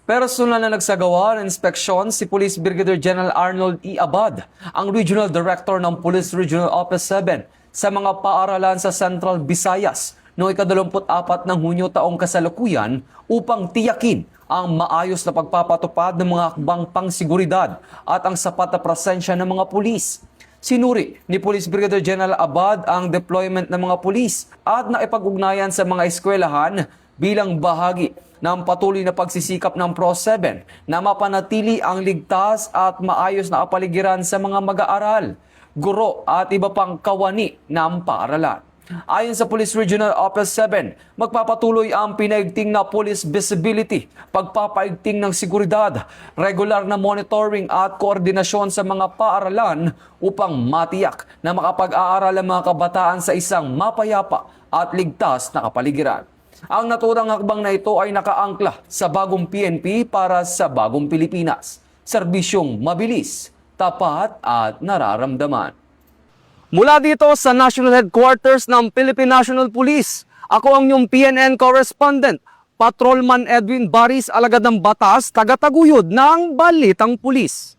Personal na nagsagawa ng inspeksyon si Police Brigadier General Arnold E. Abad, ang Regional Director ng Police Regional Office 7 sa mga paaralan sa Central Visayas noong ika-24 ng Hunyo taong kasalukuyan upang tiyakin ang maayos na pagpapatupad ng mga hakbang pangsiguridad at ang sapat na presensya ng mga pulis. Sinuri ni Police Brigadier General Abad ang deployment ng mga pulis at naipag-ugnayan sa mga eskwelahan bilang bahagi ng patuloy na pagsisikap ng PRO7 na mapanatili ang ligtas at maayos na kapaligiran sa mga mag-aaral, guro at iba pang kawani ng paaralan. Ayon sa Police Regional Office 7, magpapatuloy ang pinaigting na police visibility, pagpapaigting ng seguridad, regular na monitoring at koordinasyon sa mga paaralan upang matiyak na makapag-aaral ang mga kabataan sa isang mapayapa at ligtas na kapaligiran. Ang naturang hakbang na ito ay nakaangkla sa bagong PNP para sa bagong Pilipinas. Serbisyong mabilis, tapat at nararamdaman. Mula dito sa National Headquarters ng Philippine National Police, ako ang inyong PNN correspondent, Patrolman Edwin Baris, alagad ng batas, taga-taguyod ng Balitang Pulis.